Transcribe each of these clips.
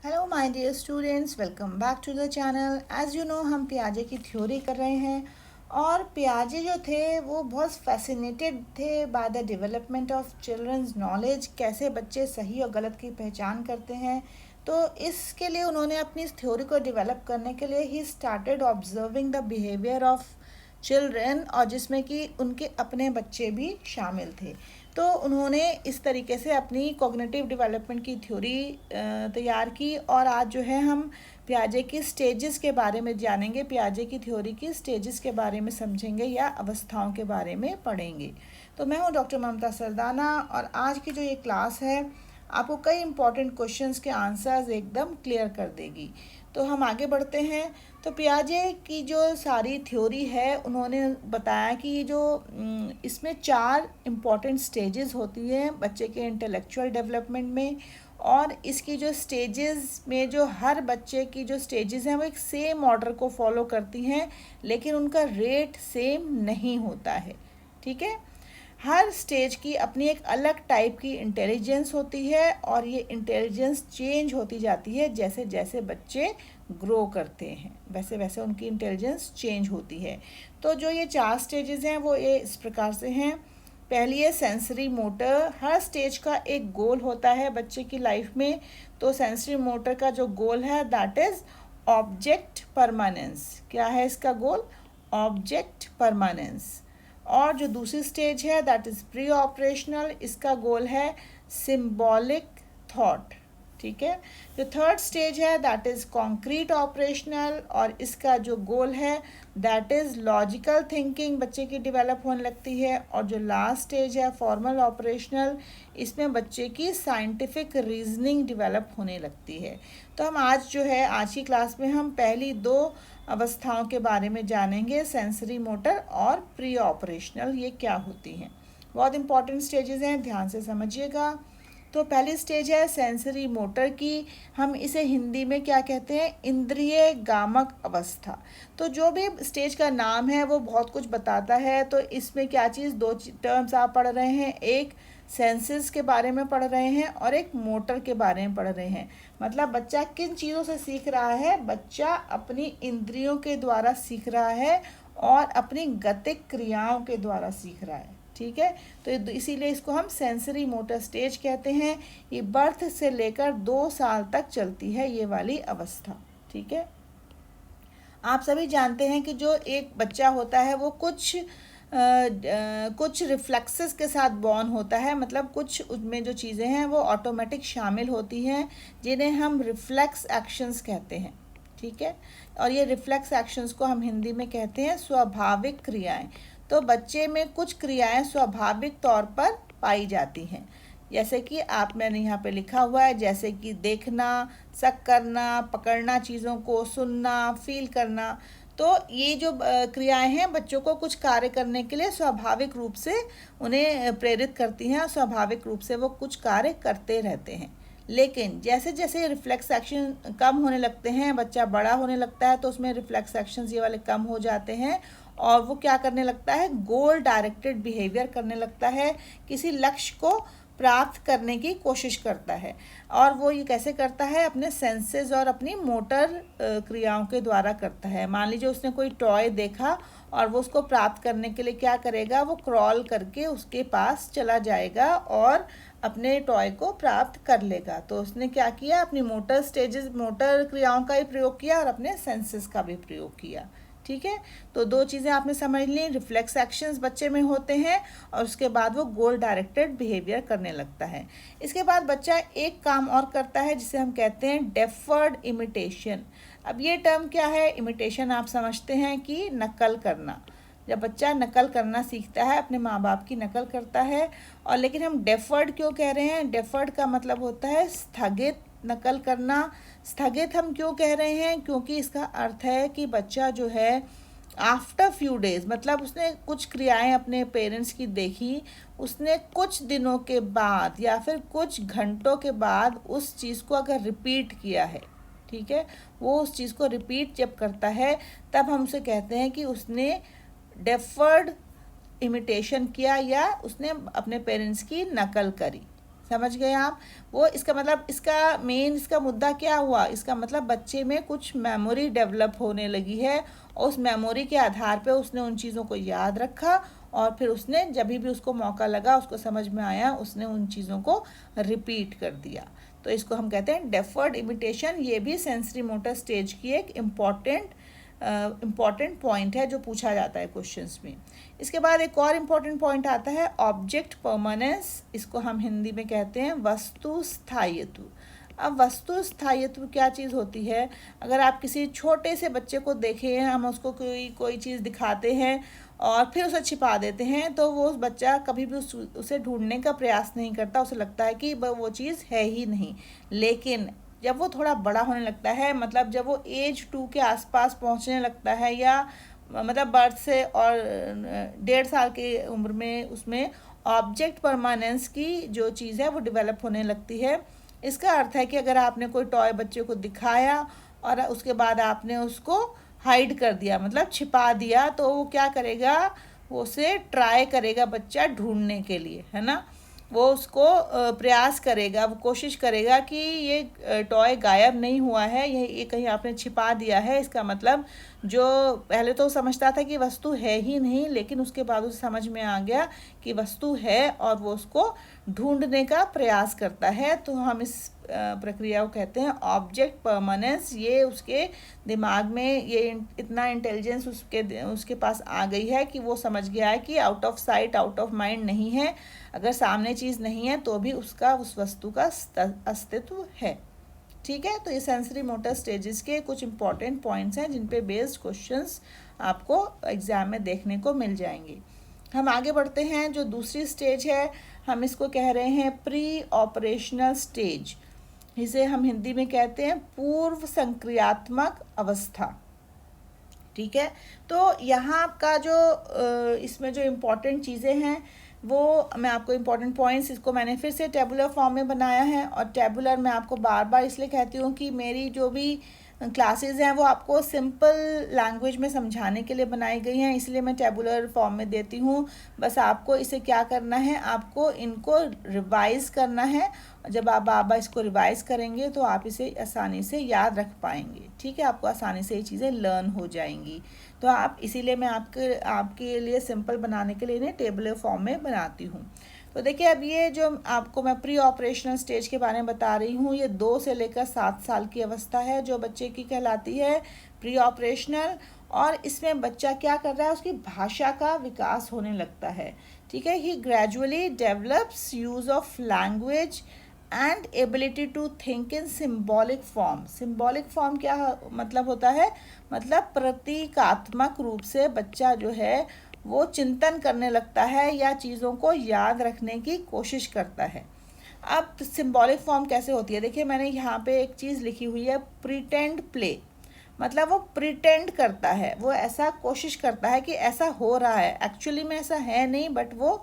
Hello my dear students, welcome back to the channel. As you know हम पियाजे की theory कर रहे हैं और पियाजे जो थे वो बहुत फैसिनेटेड थे by the development of childrens knowledge, कैसे बच्चे सही और गलत की पहचान करते हैं। तो इसके लिए उन्होंने अपनी इस थ्योरी को डेवलप करने के लिए he started observing the behaviour of children, और जिसमें कि उनके अपने बच्चे भी शामिल थे। तो उन्होंने इस तरीके से अपनी कॉग्निटिव डेवलपमेंट की थ्योरी तैयार की। और आज जो है हम पियाजे की स्टेजेस के बारे में जानेंगे, पियाजे की थ्योरी की स्टेजेस के बारे में समझेंगे या अवस्थाओं के बारे में पढ़ेंगे। तो मैं हूँ डॉक्टर ममता सरदाना और आज की जो ये क्लास है आपको कई इंपॉर्टेंट क्वेश्चंस के आंसर्स एकदम क्लियर कर देगी। तो हम आगे बढ़ते हैं। तो पियाजे की जो सारी थ्योरी है उन्होंने बताया कि जो इसमें 4 इम्पॉर्टेंट स्टेजेस होती हैं बच्चे के इंटेलेक्चुअल डेवलपमेंट में। और इसकी जो स्टेजेस में जो हर बच्चे की जो स्टेजेस हैं वो एक सेम ऑर्डर को फॉलो करती हैं, लेकिन उनका रेट सेम नहीं होता है। ठीक है, हर स्टेज की अपनी एक अलग टाइप की इंटेलिजेंस होती है और ये इंटेलिजेंस चेंज होती जाती है जैसे जैसे बच्चे ग्रो करते हैं, वैसे वैसे उनकी इंटेलिजेंस चेंज होती है। तो जो ये 4 स्टेजेस हैं वो ये इस प्रकार से हैं। पहली है सेंसरी मोटर। हर स्टेज का एक गोल होता है बच्चे की लाइफ में। तो सेंसरी मोटर का जो गोल है दैट इज ऑब्जेक्ट परमानेंस। क्या है इसका गोल? Object permanence. और जो दूसरी स्टेज है दैट इज प्री ऑपरेशनल, इसका गोल है सिंबॉलिक थॉट। ठीक है, जो थर्ड स्टेज है दैट इज कॉन्क्रीट ऑपरेशनल और इसका जो गोल है दैट इज लॉजिकल थिंकिंग बच्चे की डेवलप होने लगती है। और जो लास्ट स्टेज है फॉर्मल ऑपरेशनल, इसमें बच्चे की साइंटिफिक रीजनिंग डेवलप होने लगती है। तो हम आज जो है आज की क्लास में हम पहली 2 अवस्थाओं के बारे में जानेंगे, सेंसरी मोटर और प्री ऑपरेशनल, ये क्या होती हैं। बहुत इंपॉर्टेंट स्टेजेस हैं, ध्यान से समझिएगा। तो पहली स्टेज है सेंसरी मोटर की। हम इसे हिंदी में क्या कहते हैं? इंद्रिय गामक अवस्था। तो जो भी स्टेज का नाम है वो बहुत कुछ बताता है। तो इसमें क्या चीज़, 2 टर्म्स आप पढ़ रहे हैं, एक सेंसेस के बारे में पढ़ रहे हैं और एक मोटर के बारे में पढ़ रहे हैं। मतलब बच्चा किन चीज़ों से सीख रहा है? बच्चा अपनी इंद्रियों के द्वारा सीख रहा है और अपनी गतिक क्रियाओं के द्वारा सीख रहा है। ठीक है, तो इसीलिए इसको हम सेंसरी मोटर स्टेज कहते हैं। ये बर्थ से लेकर 2 साल तक चलती है ये वाली अवस्था। ठीक है, आप सभी जानते हैं कि जो एक बच्चा होता है वो कुछ रिफ्लेक्सेस के साथ बॉर्न होता है। मतलब कुछ उसमें जो चीज़ें हैं वो ऑटोमेटिक शामिल होती हैं जिन्हें हम रिफ्लेक्स एक्शंस कहते हैं। ठीक है, और ये रिफ्लेक्स एक्शंस को हम हिंदी में कहते हैं स्वाभाविक क्रियाएं। तो बच्चे में कुछ क्रियाएं स्वाभाविक तौर पर पाई जाती हैं, जैसे कि मैंने यहाँ पे लिखा हुआ है, जैसे कि देखना, शक करना, पकड़ना चीज़ों को, सुनना, फील करना। तो ये जो क्रियाएं हैं बच्चों को कुछ कार्य करने के लिए स्वाभाविक रूप से उन्हें प्रेरित करती हैं और स्वाभाविक रूप से वो कुछ कार्य करते रहते हैं। लेकिन जैसे जैसे रिफ्लेक्स एक्शन कम होने लगते हैं, बच्चा बड़ा होने लगता है, तो उसमें रिफ्लेक्स एक्शंस ये वाले कम हो जाते हैं और वो क्या करने लगता है? गोल डायरेक्टेड बिहेवियर करने लगता है, किसी लक्ष्य को प्राप्त करने की कोशिश करता है। और वो ये कैसे करता है? अपने सेंसेस और अपनी मोटर क्रियाओं के द्वारा करता है। मान लीजिए उसने कोई टॉय देखा और वो उसको प्राप्त करने के लिए क्या करेगा? वो क्रॉल करके उसके पास चला जाएगा और अपने टॉय को प्राप्त कर लेगा। तो उसने क्या किया? अपनी मोटर क्रियाओं का ही प्रयोग किया और अपने सेंसेस का भी प्रयोग किया। ठीक है, तो 2 चीज़ें आपने समझ ली, रिफ्लेक्स एक्शंस बच्चे में होते हैं और उसके बाद वो गोल डायरेक्टेड बिहेवियर करने लगता है। इसके बाद बच्चा एक काम और करता है जिसे हम कहते हैं डेफर्ड इमिटेशन। अब ये टर्म क्या है? इमिटेशन आप समझते हैं कि नकल करना। जब बच्चा नकल करना सीखता है, अपने माँ बाप की नकल करता है। और लेकिन हम डेफर्ड क्यों कह रहे हैं? डेफर्ड का मतलब होता है स्थगित नकल करना। स्थगित हम क्यों कह रहे हैं? क्योंकि इसका अर्थ है कि बच्चा जो है आफ्टर फ्यू डेज, मतलब उसने कुछ क्रियाएं अपने पेरेंट्स की देखी, उसने कुछ दिनों के बाद या फिर कुछ घंटों के बाद उस चीज़ को अगर रिपीट किया है, ठीक है, वो उस चीज़ को रिपीट जब करता है तब हम उसे कहते हैं कि उसने डेफर्ड इमिटेशन किया या उसने अपने पेरेंट्स की नकल करी। समझ गए आप? वो इसका मतलब, इसका मेन इसका मुद्दा क्या हुआ, इसका मतलब बच्चे में कुछ मेमोरी डेवलप होने लगी है और उस मेमोरी के आधार पे उसने उन चीज़ों को याद रखा और फिर उसने जब भी उसको मौका लगा, उसको समझ में आया, उसने उन चीज़ों को रिपीट कर दिया। तो इसको हम कहते हैं डेफर्ड इमिटेशन। ये भी सेंसरी मोटर स्टेज की एक इम्पॉर्टेंट पॉइंट है जो पूछा जाता है क्वेश्चंस में। इसके बाद एक और इम्पॉर्टेंट पॉइंट आता है ऑब्जेक्ट परमानेंस। इसको हम हिंदी में कहते हैं वस्तु स्थायित्व। अब वस्तु स्थायित्व क्या चीज़ होती है? अगर आप किसी छोटे से बच्चे को देखें, हम उसको कोई चीज़ दिखाते हैं और फिर उसे छिपा देते हैं, तो वो उस बच्चा कभी भी उसे ढूंढने का प्रयास नहीं करता। उसे लगता है कि वो चीज़ है ही नहीं। लेकिन जब वो थोड़ा बड़ा होने लगता है, मतलब जब वो एज 2 के आसपास पहुंचने लगता है, या मतलब बर्थ से और 1.5 साल की उम्र में उसमें ऑब्जेक्ट परमानेंस की जो चीज़ है वो डेवलप होने लगती है। इसका अर्थ है कि अगर आपने कोई टॉय बच्चे को दिखाया और उसके बाद आपने उसको हाइड कर दिया, मतलब छिपा दिया, तो वो क्या करेगा, वो उसे ट्राई करेगा बच्चा ढूंढने के लिए, है ना। वो उसको प्रयास करेगा, वो कोशिश करेगा कि ये टॉय गायब नहीं हुआ है, ये कहीं आपने छिपा दिया है। इसका मतलब जो पहले तो समझता था कि वस्तु है ही नहीं, लेकिन उसके बाद उसे समझ में आ गया कि वस्तु है और वो उसको ढूंढने का प्रयास करता है। तो हम इस प्रक्रिया को कहते हैं ऑब्जेक्ट परमानेंस। ये उसके दिमाग में ये इतना इंटेलिजेंस उसके पास आ गई है कि वो समझ गया है कि out of sight out of mind नहीं है। अगर सामने चीज़ नहीं है तो भी उसका उस वस्तु का अस्तित्व है। ठीक है, तो ये सेंसरी मोटर स्टेजेस के कुछ इंपॉर्टेंट पॉइंट्स हैं जिन पे बेस्ड क्वेश्चंस आपको एग्जाम में देखने को मिल जाएंगे। हम आगे बढ़ते हैं। जो दूसरी स्टेज है, हम इसको कह रहे हैं प्री ऑपरेशनल स्टेज। इसे हम हिंदी में कहते हैं पूर्व संक्रियात्मक अवस्था। ठीक है, तो यहाँ का जो इसमें जो इम्पोर्टेंट चीज़ें हैं वो मैं आपको इम्पोर्टेंट पॉइंट्स, इसको मैंने फिर से टेबुलर फॉर्म में बनाया है। और टेबुलर मैं आपको बार बार इसलिए कहती हूँ कि मेरी जो भी क्लासेस हैं वो आपको सिंपल लैंग्वेज में समझाने के लिए बनाई गई हैं, इसलिए मैं टेबुलर फॉर्म में देती हूँ। बस आपको इसे क्या करना है, आपको इनको रिवाइज़ करना है। जब आप बार बार इसको रिवाइज करेंगे तो आप इसे आसानी से याद रख पाएंगे। ठीक है, आपको आसानी से ये चीज़ें लर्न हो जाएंगी। तो आप इसीलिए मैं आपके लिए सिंपल बनाने के लिए इन्हें टेबुलर फॉर्म में बनाती हूँ। तो देखिए, अब ये जो आपको मैं प्री ऑपरेशनल स्टेज के बारे में बता रही हूँ, ये 2 से लेकर 7 साल की अवस्था है जो बच्चे की कहलाती है प्री ऑपरेशनल। और इसमें बच्चा क्या कर रहा है, उसकी भाषा का विकास होने लगता है। ठीक है, he gradually develops use of language and ability to think in symbolic form. Symbolic form क्या मतलब होता है, मतलब प्रतीकात्मक रूप से बच्चा जो है वो चिंतन करने लगता है या चीज़ों को याद रखने की कोशिश करता है। अब सिंबॉलिक फॉर्म कैसे होती है, देखिए मैंने यहाँ पे एक चीज़ लिखी हुई है, प्रिटेंड प्ले। मतलब वो प्रिटेंड करता है, वो ऐसा कोशिश करता है कि ऐसा हो रहा है, एक्चुअली में ऐसा है नहीं, बट वो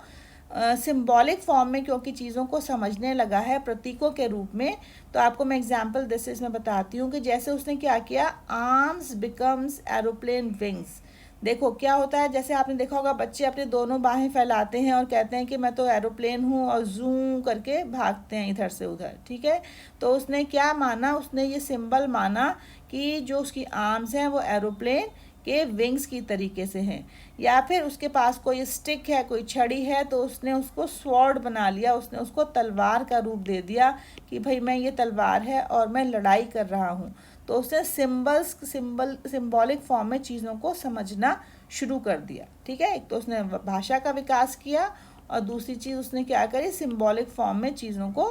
सिंबॉलिक फॉर्म में क्योंकि चीज़ों को समझने लगा है प्रतीकों के रूप में। तो आपको मैं एग्जांपल दिस इसमें बताती हूँ कि जैसे उसने क्या किया, आर्म्स बिकम्स एरोप्लेन विंग्स। देखो क्या होता है, जैसे आपने देखा होगा बच्चे अपने दोनों बाहें फैलाते हैं और कहते हैं कि मैं तो एरोप्लेन हूँ, और जूम करके भागते हैं इधर से उधर। ठीक है, तो उसने क्या माना, उसने ये सिंबल माना कि जो उसकी आर्म्स हैं वो एरोप्लेन के विंग्स की तरीके से हैं। या फिर उसके पास कोई स्टिक है, कोई छड़ी है, तो उसने उसको स्वॉर्ड बना लिया, उसने उसको तलवार का रूप दे दिया कि भाई मैं ये तलवार है और मैं लड़ाई कर रहा हूँ। तो उसने सिंबॉलिक फॉर्म में चीज़ों को समझना शुरू कर दिया। ठीक है, एक तो उसने भाषा का विकास किया और दूसरी चीज़ उसने क्या करी, सिंबॉलिक फॉर्म में चीज़ों को,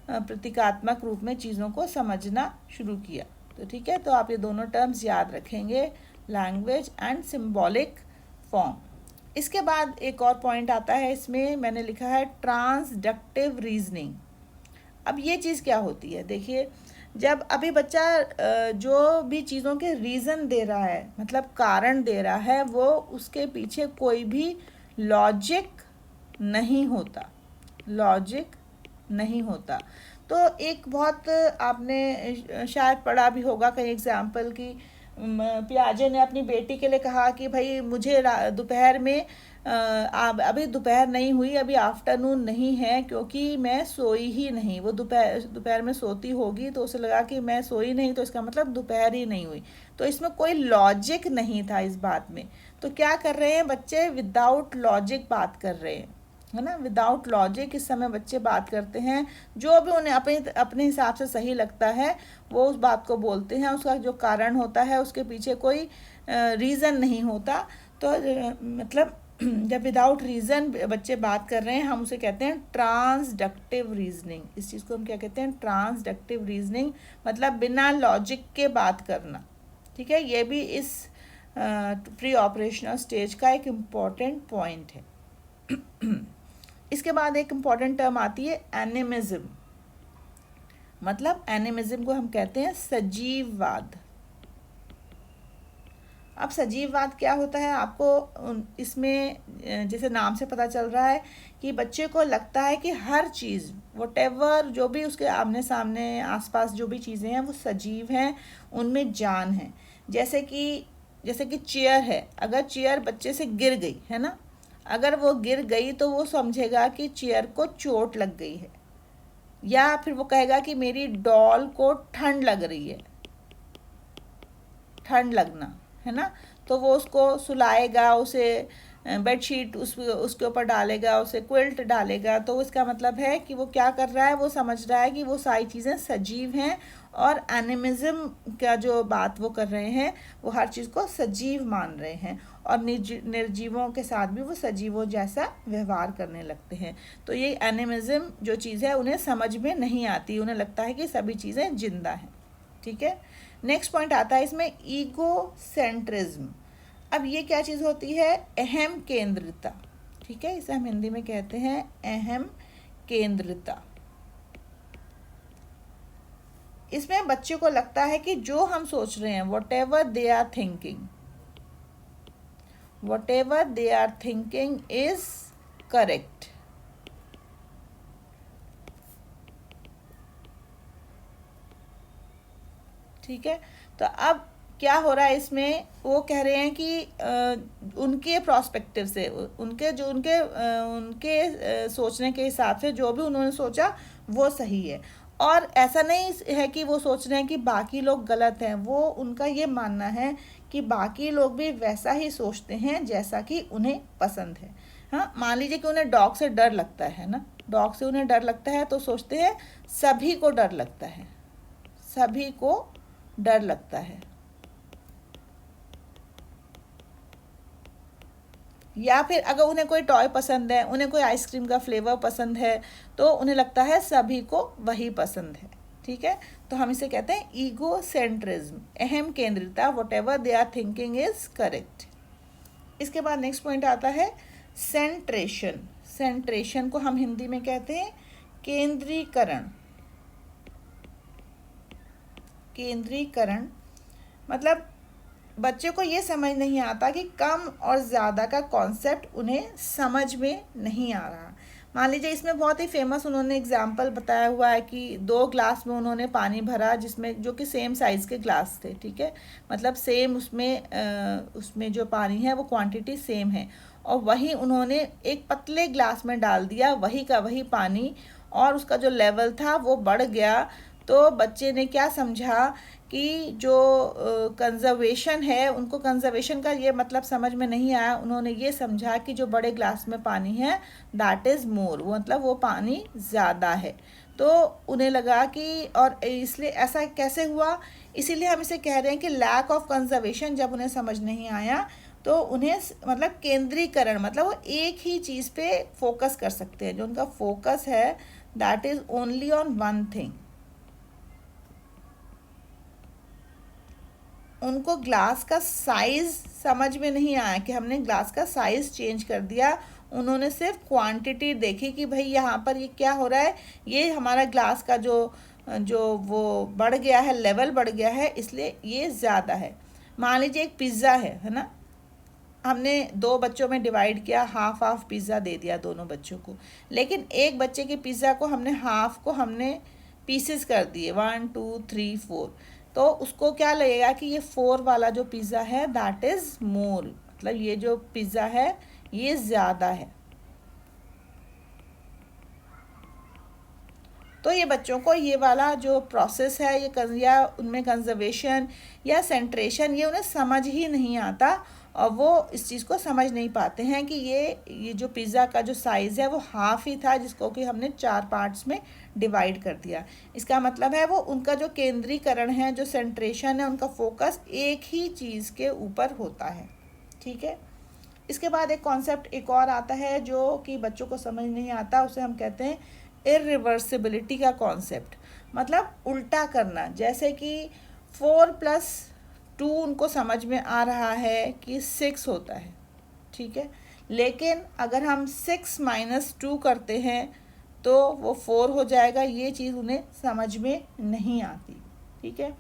प्रतीकात्मक रूप में चीज़ों को समझना शुरू किया। तो ठीक है, तो आप ये दोनों टर्म्स याद रखेंगे, लैंग्वेज एंड सिंबॉलिक फॉर्म। इसके बाद एक और पॉइंट आता है, इसमें मैंने लिखा है ट्रांसडक्टिव रीजनिंग। अब ये चीज़ क्या होती है, देखिए जब अभी बच्चा जो भी चीज़ों के रीज़न दे रहा है, मतलब कारण दे रहा है, वो उसके पीछे कोई भी लॉजिक नहीं होता, लॉजिक नहीं होता। तो एक बहुत आपने शायद पढ़ा भी होगा कहीं एग्जाम्पल की, पियाजे ने अपनी बेटी के लिए कहा कि भाई मुझे दोपहर में अभी दोपहर नहीं हुई, अभी आफ्टरनून नहीं है, क्योंकि मैं सोई ही नहीं। वो दोपहर दोपहर में सोती होगी तो उसे लगा कि मैं सोई नहीं, तो इसका मतलब दोपहर ही नहीं हुई। तो इसमें कोई लॉजिक नहीं था इस बात में। तो क्या कर रहे हैं बच्चे, विदाउट लॉजिक बात कर रहे हैं, है ना। विदाउट लॉजिक इस समय बच्चे बात करते हैं, जो भी उन्हें अपने अपने हिसाब से सही लगता है वो उस बात को बोलते हैं। उसका जो कारण होता है उसके पीछे कोई रीज़न नहीं होता। तो मतलब जब विदाउट रीज़न बच्चे बात कर रहे हैं, हम उसे कहते हैं ट्रांसडक्टिव रीजनिंग। इस चीज़ को हम क्या कहते हैं, ट्रांसडक्टिव रीजनिंग, मतलब बिना लॉजिक के बात करना। ठीक है, ये भी इस प्री ऑपरेशनल स्टेज का एक इम्पॉर्टेंट पॉइंट है। इसके बाद एक इम्पॉर्टेंट टर्म आती है एनिमिज्म। मतलब एनिमिज्म को हम कहते हैं सजीववाद। अब सजीववाद क्या होता है, आपको इसमें जैसे नाम से पता चल रहा है कि बच्चे को लगता है कि हर चीज़ वटेवर जो भी उसके आमने सामने आसपास जो भी चीज़ें हैं वो सजीव हैं, उनमें जान है। जैसे कि चेयर है, अगर चेयर बच्चे से गिर गई है ना, अगर वो गिर गई तो वो समझेगा कि चेयर को चोट लग गई है, या फिर वो कहेगा कि मेरी डॉल को ठंड लग रही है, ठंड लगना, है ना। तो वो उसको सुलाएगा, उसे बेडशीट उसके ऊपर डालेगा, उसे क्विल्ट डालेगा। तो इसका मतलब है कि वो क्या कर रहा है, वो समझ रहा है कि वो सारी चीज़ें सजीव हैं, और एनिमिज्म का जो बात वो कर रहे हैं वो हर चीज़ को सजीव मान रहे हैं, और निर्जीवों के साथ भी वो सजीवों जैसा व्यवहार करने लगते हैं। तो ये एनिमिज्म जो चीज़ है उन्हें समझ में नहीं आती, उन्हें लगता है कि सभी चीज़ें जिंदा हैं। ठीक है, नेक्स्ट पॉइंट आता है इसमें ईगोसेंट्रिज्म। अब ये क्या चीज़ होती है, अहम केंद्रिता। ठीक है, इसे हम हिंदी में कहते हैं अहम केंद्रिता। इसमें बच्चे को लगता है कि जो हम सोच रहे हैं, whatever they are thinking is correct। ठीक है, तो अब क्या हो रहा है इसमें, वो कह रहे हैं कि उनके प्रोस्पेक्टिव से, उनके सोचने के हिसाब से जो भी उन्होंने सोचा वो सही है। और ऐसा नहीं है कि वो सोच रहे हैं कि बाकी लोग गलत हैं, वो उनका ये मानना है कि बाकी लोग भी वैसा ही सोचते हैं जैसा कि उन्हें पसंद है। हाँ, मान लीजिए कि उन्हें डॉग से डर लगता है ना, डॉग से उन्हें डर लगता है, तो सोचते हैं सभी को डर लगता है, सभी को डर लगता है। या फिर अगर उन्हें कोई टॉय पसंद है, उन्हें कोई आइसक्रीम का फ्लेवर पसंद है, तो उन्हें लगता है सभी को वही पसंद है। ठीक है, तो हम इसे कहते हैं ईगोसेंट्रिज्म, अहम केंद्रिता, whatever they are thinking is correct. इसके बाद नेक्स्ट पॉइंट आता है सेंट्रेशन। सेंट्रेशन को हम हिंदी में कहते हैं केंद्रीकरण। केंद्रीकरण मतलब बच्चे को ये समझ नहीं आता कि कम और ज़्यादा का कॉन्सेप्ट उन्हें समझ में नहीं आ रहा। मान लीजिए इसमें बहुत ही फेमस उन्होंने एग्जाम्पल बताया हुआ है कि 2 ग्लास में उन्होंने पानी भरा, जिसमें जो कि सेम साइज़ के ग्लास थे। ठीक है, मतलब सेम उसमें जो पानी है वो क्वांटिटी सेम है, और वही उन्होंने एक पतले ग्लास में डाल दिया, वही का वही पानी, और उसका जो लेवल था वो बढ़ गया। तो बच्चे ने क्या समझा कि जो कंजर्वेशन है, उनको कंजर्वेशन का ये मतलब समझ में नहीं आया। उन्होंने ये समझा कि जो बड़े ग्लास में पानी है दैट इज़ मोर, वो मतलब वो पानी ज़्यादा है। तो उन्हें लगा कि, और इसलिए ऐसा कैसे हुआ, इसीलिए हम इसे कह रहे हैं कि लैक ऑफ कंजर्वेशन। जब उन्हें समझ नहीं आया तो उन्हें मतलब केंद्रीकरण, मतलब वो एक ही चीज़ पे फोकस कर सकते हैं, जो उनका फोकस है that is only on one thing. उनको ग्लास का साइज़ समझ में नहीं आया कि हमने ग्लास का साइज़ चेंज कर दिया। उन्होंने सिर्फ क्वांटिटी देखी कि भाई यहाँ पर ये क्या हो रहा है, ये हमारा ग्लास का जो वो बढ़ गया है, लेवल बढ़ गया है, इसलिए ये ज़्यादा है। मान लीजिए एक पिज़्ज़ा है ना, हमने 2 बच्चों में डिवाइड किया, हाफ हाफ पिज़्ज़ा दे दिया दोनों बच्चों को, लेकिन एक बच्चे के पिज़्ज़ा को हमने हाफ को हमने पीसेस कर दिए 1 2 3 4, तो उसको क्या लगेगा कि ये 4 वाला जो पिज़्ज़ा है दैट इज़ मोर, मतलब ये जो पिज़्ज़ा है ये ज़्यादा है। तो ये बच्चों को ये वाला जो प्रोसेस है ये या उनमें कंजर्वेशन या सेंट्रेशन ये उन्हें समझ ही नहीं आता, और वो इस चीज़ को समझ नहीं पाते हैं कि ये जो पिज़्ज़ा का जो साइज़ है वो हाफ ही था, जिसको कि हमने 4 पार्ट्स में डिवाइड कर दिया। इसका मतलब है वो उनका जो केंद्रीकरण है, जो सेंट्रेशन है, उनका फोकस एक ही चीज़ के ऊपर होता है। ठीक है। इसके बाद एक कॉन्सेप्ट एक और आता है जो कि बच्चों को समझ नहीं आता, उसे हम कहते हैं इरिवर्सिबिलिटी का कॉन्सेप्ट, मतलब उल्टा करना। जैसे कि 4 + 2 उनको समझ में आ रहा है कि 6 होता है, ठीक है, लेकिन अगर हम 6 - 2 करते हैं तो वो 4 हो जाएगा। ये चीज़ उन्हें समझ में नहीं आती। ठीक है।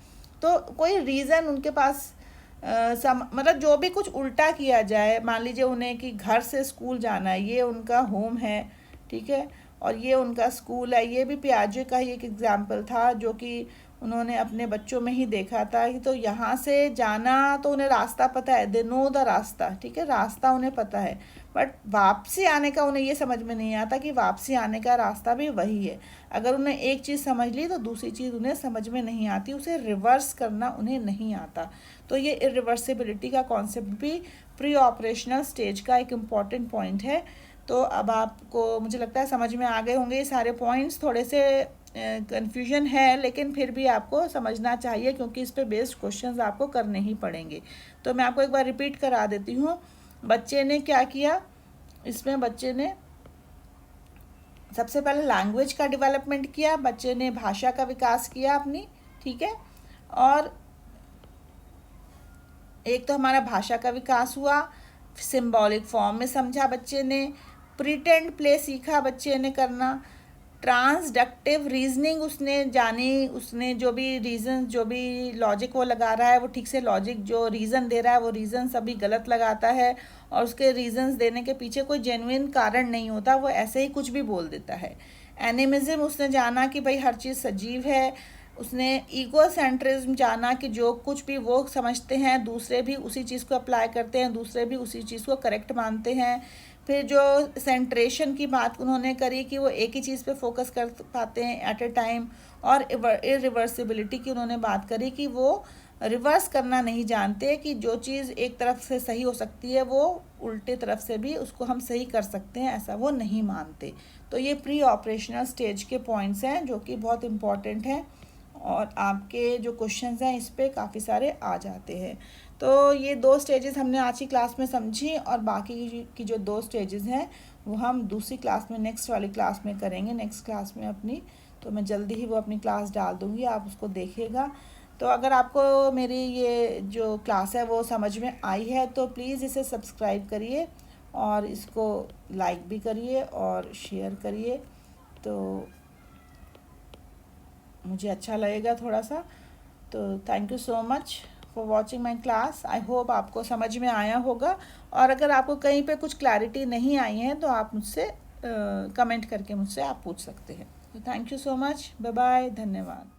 तो कोई रीज़न उनके पास मतलब जो भी कुछ उल्टा किया जाए, मान लीजिए उन्हें कि घर से स्कूल जाना है, ये उनका होम है, ठीक है, और ये उनका स्कूल है। ये भी पियाजे का ही एक एग्जाम्पल था जो कि उन्होंने अपने बच्चों में ही देखा था कि तो यहाँ से जाना तो उन्हें रास्ता पता है, दे नो द रास्ता, ठीक है, रास्ता उन्हें पता है, बट वापसी आने का उन्हें ये समझ में नहीं आता कि वापसी आने का रास्ता भी वही है। अगर उन्हें एक चीज़ समझ ली तो दूसरी चीज़ उन्हें समझ में नहीं आती, उसे रिवर्स करना उन्हें नहीं आता। तो ये इरिवर्सिबिलिटी का कॉन्सेप्ट भी प्री ऑपरेशनल स्टेज का एक इम्पॉर्टेंट पॉइंट है। तो अब आपको मुझे लगता है समझ में आ गए होंगे ये सारे पॉइंट्स। थोड़े से कन्फ्यूजन है लेकिन फिर भी आपको समझना चाहिए क्योंकि इस पे बेस्ड क्वेश्चंस आपको करने ही पड़ेंगे। तो मैं आपको एक बार रिपीट करा देती हूँ। बच्चे ने क्या किया, इसमें बच्चे ने सबसे पहले लैंग्वेज का डेवलपमेंट किया, बच्चे ने भाषा का विकास किया अपनी, ठीक है, और एक तो हमारा भाषा का विकास हुआ, सिंबॉलिक फॉर्म में समझा बच्चे ने, प्रिटेंड प्ले सीखा बच्चे ने करना, ट्रांसडक्टिव रीजनिंग उसने जानी, उसने जो भी रीज़न जो भी लॉजिक वो लगा रहा है वो ठीक से लॉजिक जो रीज़न दे रहा है वो रीज़न सभी गलत लगाता है, और उसके रीज़न्स देने के पीछे कोई जेन्युइन कारण नहीं होता, वो ऐसे ही कुछ भी बोल देता है। एनिमिज्म उसने जाना कि भाई हर चीज़ सजीव है। उसने ईगो सेंट्रिज्म जाना कि जो कुछ भी वो समझते हैं दूसरे भी उसी चीज़ को अप्लाई करते हैं, दूसरे भी उसी चीज़ को करेक्ट मानते हैं। फिर जो सेंट्रेशन की बात उन्होंने करी कि वो एक ही चीज़ पे फोकस कर पाते हैं एट ए टाइम, और इरिवर्सिबिलिटी की उन्होंने बात करी कि वो रिवर्स करना नहीं जानते, कि जो चीज़ एक तरफ से सही हो सकती है वो उल्टे तरफ से भी उसको हम सही कर सकते हैं, ऐसा वो नहीं मानते। तो ये प्री ऑपरेशनल स्टेज के पॉइंट्स हैं जो कि बहुत इम्पॉर्टेंट हैं, और आपके जो क्वेश्चंस हैं इस पे काफ़ी सारे आ जाते हैं। तो ये 2 स्टेजेस हमने आज की क्लास में समझी, और बाकी की जो 2 स्टेजेस हैं वो हम दूसरी क्लास में, नेक्स्ट वाली क्लास में करेंगे, नेक्स्ट क्लास में अपनी। तो मैं जल्दी ही वो अपनी क्लास डाल दूँगी, आप उसको देखिएगा। तो अगर आपको मेरी ये जो क्लास है वो समझ में आई है तो प्लीज़ इसे सब्सक्राइब करिए और इसको लाइक भी करिए और शेयर करिए, तो मुझे अच्छा लगेगा थोड़ा सा। तो thank you so much for watching my class. I hope आपको समझ में आया होगा, और अगर आपको कहीं पे कुछ क्लैरिटी नहीं आई है तो आप मुझसे कमेंट करके मुझसे आप पूछ सकते हैं। तो thank you so much, bye bye, धन्यवाद।